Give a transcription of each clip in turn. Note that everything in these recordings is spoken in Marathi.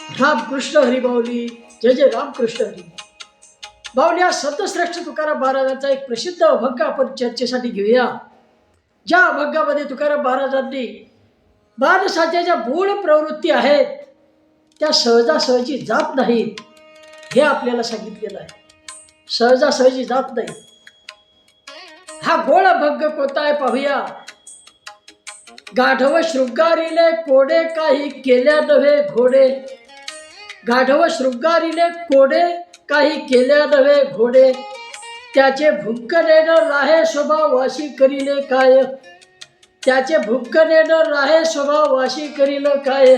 रामकृष्ण हरी बाऊली. जय जय रामकृष्ण हरी बाऊली. या संतश्रेष्ठ तुकाराम महाराजांचा एक प्रसिद्ध अभंग आपण चर्चेसाठी घेऊया. ज्या अभंगामध्ये तुकाराम महाराजांनी माणसाच्या ज्या मूळ प्रवृत्ती आहेत त्या सहजासहजी जात नाहीत हे आपल्याला सांगितलेलं आहे. सहजासहजी जात नाही. हा गोड अभंग कोणता आहे पाहूया. गाढव शृंगारीले कोडे काही केल्या नव्हे घोडे. गाढव शृंगारीले कोडे काही केल्या नव्हे घोडे. त्याचे भुंकणे न राहे स्वभाव वाशी करीले काय. त्याचे भुंकणे न राहे स्वभाव वाशी करील काय.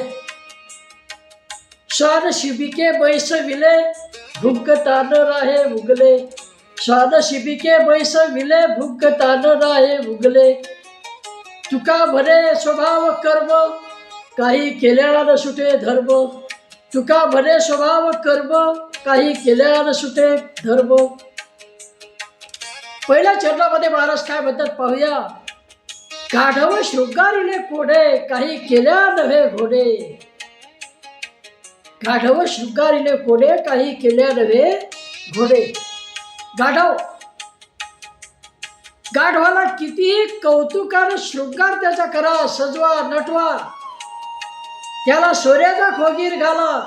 स्वान शिबिके बैसविले भुंकता न राहे उगले. स्वान शिबिके बैसविले भुंकता न राहे उगले. तुका म्हणे स्वभाव कर्म काही केल्या न सुटे धर्म. तुका म्हणे स्वभाव कर्म काही केल्या न सुटे धर्म. पहिल्या चरणामध्ये महाराज काय म्हणतात पाहूया. गाढव शृंगारीले कोडे काही केल्या नव्हे घोडे. गाढव शृंगारीले कोडे काही केल्या नव्हे घोडे. गाढव गाढवाला कितीही कौतुकाने शृंगार त्याचा करा, सजवा नटवा, त्याला सोन्याचा खोगीर घाला,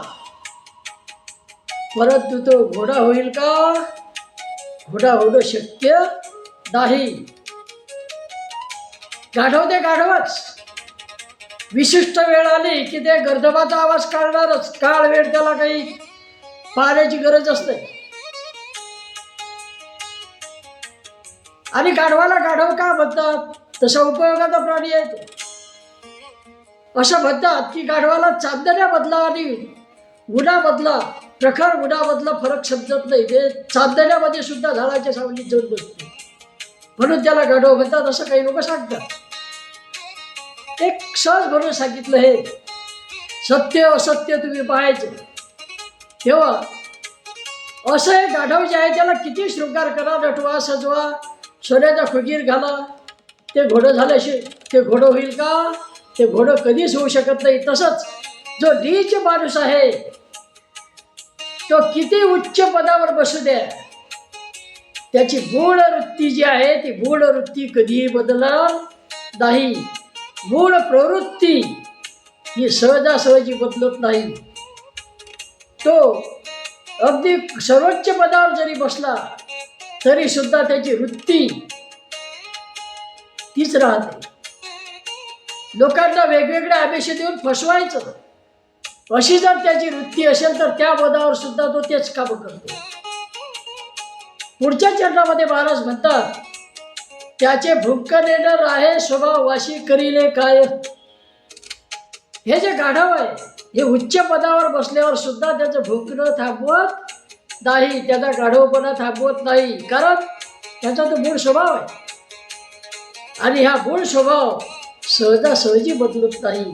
परंतु तो घोडा होईल का? घोडा होणं शक्य नाही. गाढव ते गाढवच. विशिष्ट वेळ आली की ते गर्दभाचा आवाज काढणारच. काळ वेळ त्याला काही पाहण्याची गरज असते. आणि गाढवाला गाढव का म्हणतात? तसा उपयोगाचा प्राणी आहे तो. असं म्हणतात की गाढवाला चांदण्यामधला आणि उन्हामधला, प्रखर उन्हामधला फरक समजत नाही. ते चांदण्यामध्ये सुद्धा झाडाच्या सावलीत जाऊन बसते, म्हणून त्याला गाढव म्हणतात असं काही लोक सांगतात. एक सहज म्हणून सांगितलं. हे सत्य असत्य तुम्ही पाहायचं. तेव्हा असं हे गाढव जे आहे त्याला किती शृंगार करा, नटवा, सजवा, सोन्याचा फकीर घाला, ते घोडं झाल्याशी ते घोडं होईल का? ते घोडं कधीच होऊ शकत नाही. तसंच जो नीच माणूस आहे तो किती उच्च पदावर बसू द्या, त्याची मूळ वृत्ती जी आहे ती मूळ वृत्ती कधीही बदलणार नाही. मूळ प्रवृत्ती ही सहजासहजी बदलत नाही. तो अगदी सर्वोच्च पदावर जरी बसला तरी सुद्धा त्याची वृत्ती तीच राहते. लोकांना वेगवेगळे आमिष देऊन फसवायचं, अशी जर त्याची वृत्ती असेल तर त्या पदावर सुद्धा तो तेच काम करतो. पुढच्या चरणामध्ये महाराज म्हणतात, त्याचे भुंकणे न राहे स्वभाव वाशी करीले काय. हे जे गाढव आहे हे उच्च पदावर बसल्यावर सुद्धा त्याचं भुंकणं थांबवत नाही, त्याचा गाढवपणा थांबवत नाही. कारण त्याचा तो मूळ स्वभाव आहे आणि हा मूळ स्वभाव सहजासहजी बदलत नाही.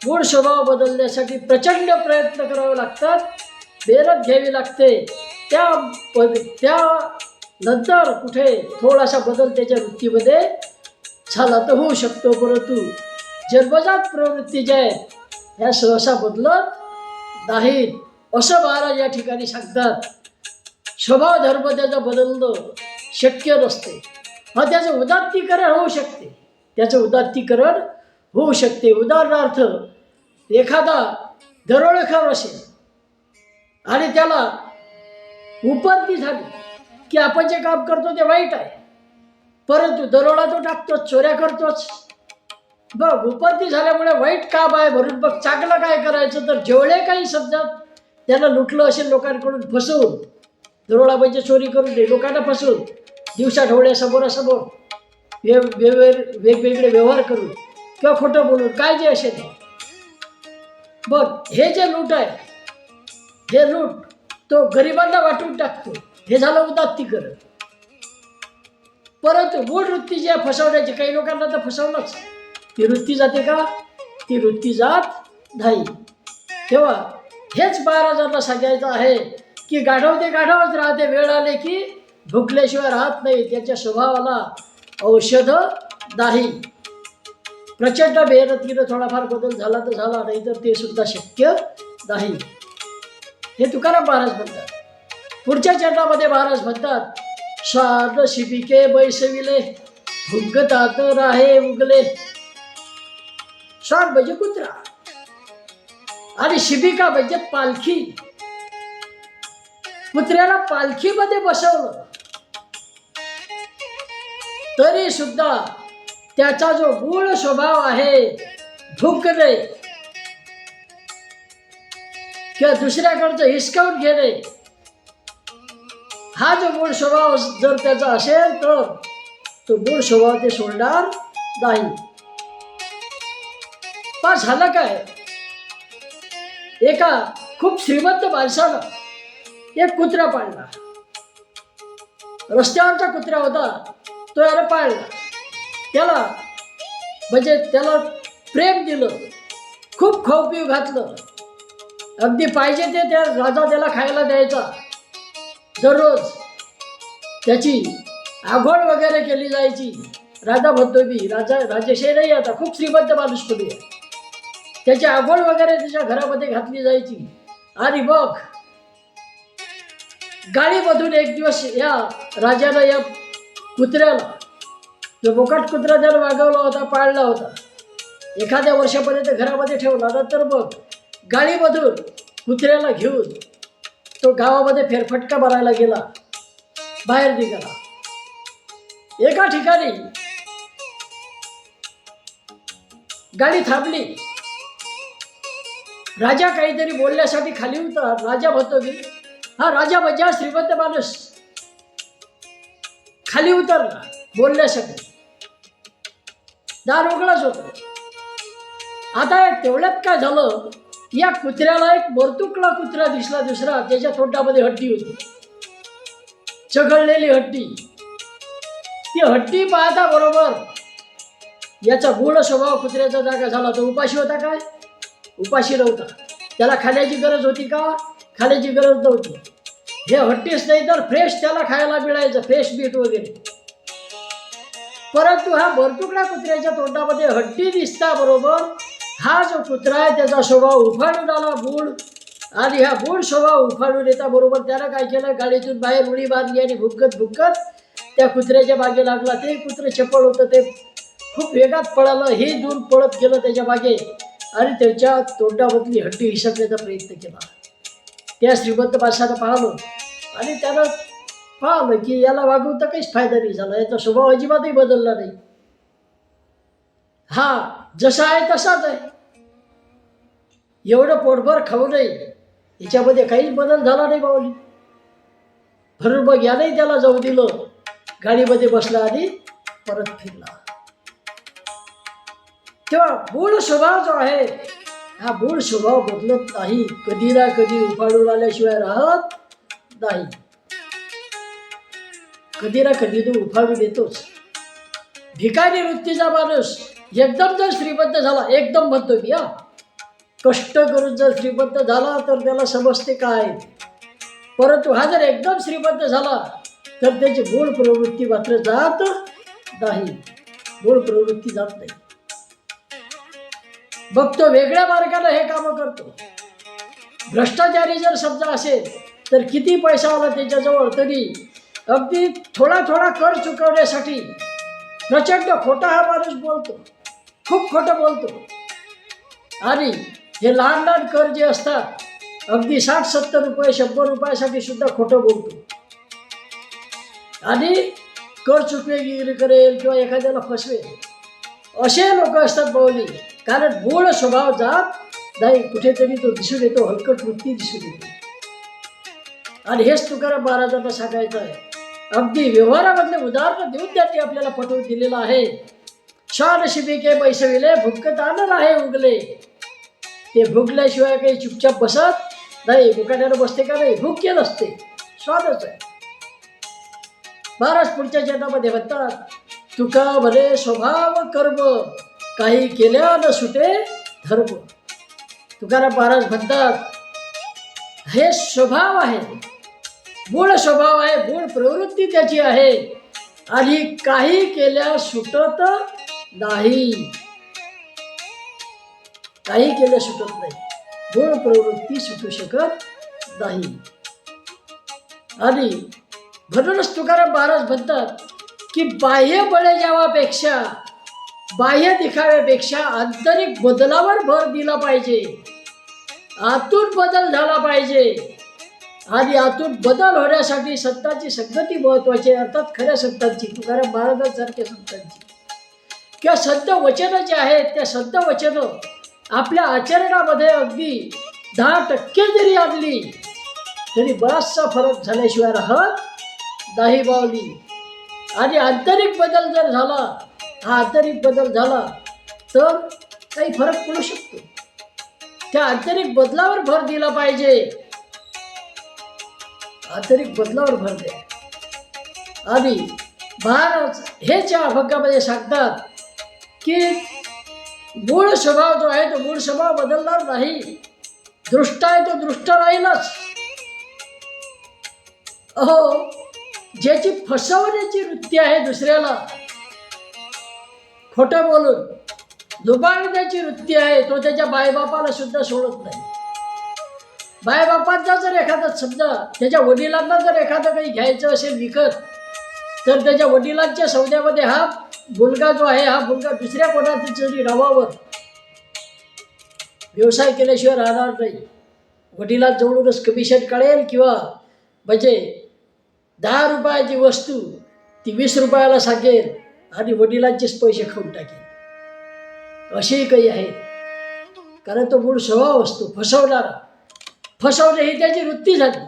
मूळ स्वभाव बदलण्यासाठी प्रचंड प्रयत्न करावे लागतात, मेहनत घ्यावी लागते. त्या नंतर कुठे थोडासा बदल त्याच्या वृत्तीमध्ये झाला तर होऊ शकतो, परंतु जन्मजात प्रवृत्ती ज्या आहेत ह्या सहसा बदलत नाहीत असं महाराज या ठिकाणी सांगतात. स्वभाव धर्म त्याचा बदलणं शक्य नसते. हा त्याचं उदात्तीकरण होऊ शकते, त्याचं उदात्तीकरण होऊ शकते. उदाहरणार्थ एखादा दरोडेखोर असेल आणि त्याला उपरती झाली की आपण जे काम करतो ते वाईट आहे, परंतु दरोडा तो टाकतोच, चोऱ्या करतोच. बघ उपरती झाल्यामुळे वाईट काम आहे म्हणून बघ चांगलं काय करायचं तर जेवढे काही समजा त्याला लुटलं असेल लोकांकडून फसवून, दरोडा म्हणजे चोरी करून नाही, लोकांना फसवून दिवसा ढवळ्या समोरासमोर वेगवेगळे व्यवहार करून किंवा खोटं बोलून काय जे असेल बघ, हे जे लूट आहे हे लूट तो गरिबांना वाटून टाकतो. हे झालं उदात्तीकरण. परंतु मूळ वृत्ती जी आहे फसवण्याची, काही लोकांना तर फसवलंच, ती वृत्ती जाते का? ती वृत्ती जात नाही. तेव्हा हेच महाराजांना सांगायचं आहे की गाढव ते गाढवच राहते, वेळ आले की भुकल्याशिवाय राहत नाही. त्याच्या स्वभावाला औषध नाही. प्रचंड मेहनतीनं थोडाफार बदल झाला तर झाला, नाही तर ते सुद्धा शक्य नाही. हे तुकाराम महाराज म्हणतात. पुढच्या चरणामध्ये महाराज म्हणतात, शार्द शिबिके बैसविले भुगतात राहे उगले. शार्द म्हणजे कुत्रा आणि शिबिका म्हणजे पालखी. कुत्र्याला पालखीमध्ये बसवलं तरी सुद्धा त्याचा जो मूळ स्वभाव आहे भुंकणे किंवा दुसऱ्याकडचं हिसकावून घेणे, हा जो मूळ स्वभाव जर त्याचा असेल तर तो मूळ स्वभाव ते सोडणार नाही. पण झालं काय, एका खूप श्रीमंत माणसानं एक कुत्रा पाळला. रस्त्यावरचा कुत्रा होता, तो याला पाळला. त्याला म्हणजे त्याला प्रेम दिलं, खूप खाऊ पिऊ घातलं, अगदी पाहिजे ते त्या राजा त्याला खायला द्यायचा. दररोज त्याची आघोळ वगैरे केली जायची. राजा म्हणतो मी, राजेशाही नाही, आता खूप श्रीमंत माणूस होते. त्याची आघोळ वगैरे त्याच्या घरामध्ये घातली जायची. आणि मग गाडीमधून एक दिवस या राजानं या कुत्र्याला, जो बोकाट कुत्रा त्याला वागवला होता, पाळला होता, एखाद्या वर्षापर्यंत घरामध्ये ठेवला. नंतर मग गाडीमधून कुत्र्याला घेऊन तो गावामध्ये फेरफटका मारायला गेला, बाहेर निघाला. एका ठिकाणी गाडी थांबली. राजा काहीतरी बोलण्यासाठी खाली उतर. राजा म्हणतो मी, हा राजा म्हणजे हा श्रीमंत माणूस खाली उतरला बोलण्यासाठी. दार उघडाच होतं. आता तेवढ्यात काय झालं, या कुत्र्याला एक मरतुकला कुत्रा दिसला दुसरा. त्याच्या तोंडामध्ये हड्डी होती, चघळलेली हड्डी. ती हड्डी पाहता बरोबर याचा मूळ स्वभाव कुत्र्याचा जागा झाला. तो उपाशी होता काय? उपाशी नव्हता. त्याला खाण्याची गरज होती का? खाण्याची गरज नव्हती. हे हड्डीच नाही तर फ्रेश त्याला खायला मिळायचं, फ्रेश मीठ वगैरे. परंतु हा मरतुकला कुत्र्याच्या तोंडामध्ये हड्डी दिसता बरोबर हा जो कुत्रा आहे त्याचा स्वभाव उफाळून आला मूळ. आणि हा मूळ स्वभाव उफाळून येता बरोबर त्यानं काय केलं, गाडीतून बाहेर उडी मारली आणि भुंकत भुंकत त्या कुत्र्याच्या मागे लागला. ते कुत्रं चपळ होतं, ते खूप वेगात पळालं. हे दूर पळत गेलं त्याच्या मागे आणि त्याच्या तोंडामधली हड्डी हिसकण्याचा प्रयत्न केला. त्या श्रीमंत माणसानं पाहिलं आणि त्यानं पाहिलं की याला वागून तर काहीच फायदा नाही झाला, याचा स्वभाव अजिबातही बदलला नाही. हा जसा आहे तसाच आहे, एवढं पोटभर खाऊ नये, याच्यामध्ये काहीच बदल झाला नाही बावली. म्हणून मग यालाही त्याला जाऊ दिलं, गाडीमध्ये बसला आणि परत फिरला. तेव्हा मूळ स्वभाव जो आहे हा मूळ स्वभाव बदलत नाही, कधी ना कधी उफाळून आल्याशिवाय राहत नाही. कधी ना कधी तो उफाळून येतोच. भिकारी वृत्तीचा माणूस एकदम जर श्रीमंत झाला, एकदम म्हणतो मी, कष्ट करून जर श्रीमंत झाला तर त्याला समजते काय. परंतु हा जर एकदम श्रीमंत झाला तर त्याची मूळ प्रवृत्ती मात्र जात नाही, मूळ प्रवृत्ती जात नाही. मग तो वेगळ्या मार्गाने हे कामं करतो. भ्रष्टाचारी जर समजा असेल तर किती पैसा आला त्याच्याजवळ तरी अगदी थोडा थोडा कर चुकवण्यासाठी प्रचंड खोटा हा माणूस बोलतो, खूप खोटं बोलतो. आणि हे लहान लहान कर जे असतात अगदी 60-70 रुपये 100 रुपयासाठी सुद्धा खोटं बोलतो. आणि कर चुकवेगिरी करेल किंवा एखाद्याला फसवेल असे लोक असतात बावली. कारण मूळ स्वभाव जात नाही, कुठेतरी तो दिसून येतो, हलकट वृत्ती दिसून येते. आणि हेच तुकाराम महाराजांना सांगायचं आहे. अगदी व्यवहारामधले उदाहरण देऊन त्यांनी आपल्याला पटवून दिलेलं आहे. शान शिबिके बैसविले भुंकतान राहे उगले. ते भुंकल्याशिवाय काही चुपचाप बसत नाही. मुकाट्यानं बसते का नाही, भुंके नसते, स्वादच आहे. महाराज पुढच्या चरणामध्ये म्हणतात, तुका भले स्वभाव कर्म काही केल्या न सुटे धर्म. तुकाराम महाराज म्हणतात हे स्वभाव आहे, मूळ स्वभाव आहे, मूळ प्रवृत्ती त्याची आहे आणि काही केल्या सुटत नाही, काही केल्या सुटत नाही. गुण प्रवृत्ती सुटू शकत नाही. आणि म्हणूनच तुकाराम महाराज म्हणतात की बाह्य बळेजावापेक्षा, बाह्य दिखाव्यापेक्षा आंतरिक बदलावर भर दिला पाहिजे. आतून बदल झाला पाहिजे. आणि आतून बदल होण्यासाठी संतांची संगती महत्वाची आहे. अर्थात खऱ्या संतांची, तुकाराम महाराजांसारख्या संतांची, किंवा संत वचनं जे आहेत त्या संत वचनं आपल्या आचरणामध्ये अगदी 10% जरी आणली तरी बराचसा फरक झाल्याशिवाय राहत नाही बावली. आणि आंतरिक बदल जर झाला, हा आंतरिक बदल झाला तर काही फरक पडू शकतो. त्या आंतरिक बदलावर भर दिला पाहिजे. आंतरिक बदलावर भर द्या. आणि महाराज हेच या अभंगामध्ये सांगतात की मूळ स्वभाव जो आहे तो मूळ स्वभाव बदलणार नाही. दृष्ट आहे तो दृष्ट राहीलच. अहो, ज्याची फसवण्याची वृत्ती आहे दुसऱ्याला, खोटं बोलून लुबाडण्याची वृत्ती आहे, तो त्याच्या बायबापाला सुद्धा सोडत नाही. बायबापांचा जर एखादा, समजा त्याच्या वडिलांना जर एखादं काही घ्यायचं असेल विकत, तर त्याच्या वडिलांच्या सौद्यामध्ये हा मुलगा जो आहे, हा मुलगा दुसऱ्या कोणाच्या तरी नावावर व्यवसाय केल्याशिवाय राहणार नाही. वडिलांजवळूनच कमिशन काढेल, किंवा म्हणजे 10 रुपयाची वस्तू ती 20 रुपयाला सांगेल आणि वडिलांचेच पैसे खाऊन टाकेल. असेही काही आहेत. कारण तो मूळ स्वभाव असतो फसवणारा. फसवणे ही त्याची वृत्ती झाली.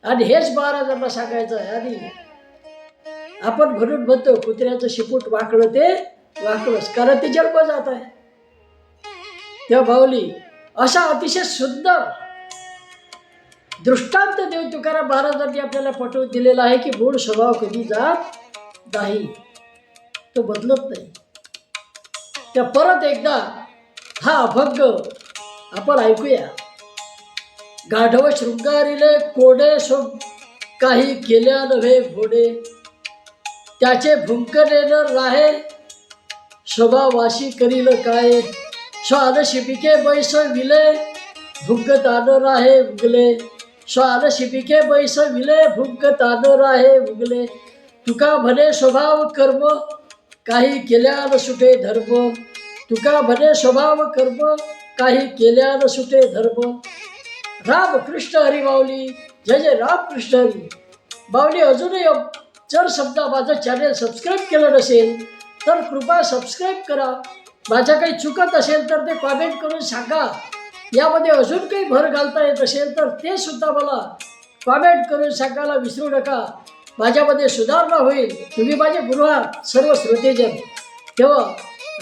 आणि हेच महाराजांना सांगायचं आहे. आणि आपण म्हणून म्हणतो कुत्र्याचं शिपूट वाकडं ते वाकडंच, कारण ते जन्म जात आहे. तेव्हा भावली असा अतिशय सुंदर दृष्टांत देव तुकाराम महाराजांनी आपल्याला पटवून दिलेला आहे की मूळ स्वभाव कधी जात नाही, तो बदलत नाही. त्या परत एकदा हा अभंग आपण ऐकूया. गाढव शृंगारिले कोडे सो काही केल्या नव्हे घोडे, त्याचे भुंकणे न राहे स्वभावाशी करील काय. स्वान शिपिके बैसविले भुंकता न राहे उगले. स्वान शिपिके बैसविले भुंकता न राहे उगले. तुका म्हणे स्वभाव कर्म काही केल्यान सुटे धर्म. तुका म्हणे स्वभाव कर्म काही केल्यान सुटे धर्म. रामकृष्ण हरी माऊली. जय जय रामकृष्ण हरी माऊली. अजूनही जर समजा माझं चॅनेल सबस्क्राईब केलं नसेल तर कृपया सबस्क्राईब करा. माझ्या काही चुकत असेल तर ते कॉमेंट करून सांगा. यामध्ये अजून काही भर घालता येत असेल तर ते सुद्धा मला कॉमेंट करून सांगायला विसरू नका. माझ्यामध्ये सुधारणा होईल. तुम्ही माझे गुरु आहात सर्व श्रोतेजन. तेव्हा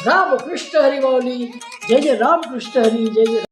रामकृष्ण हरी माऊली. जय जय रामकृष्ण हरी. जय जय.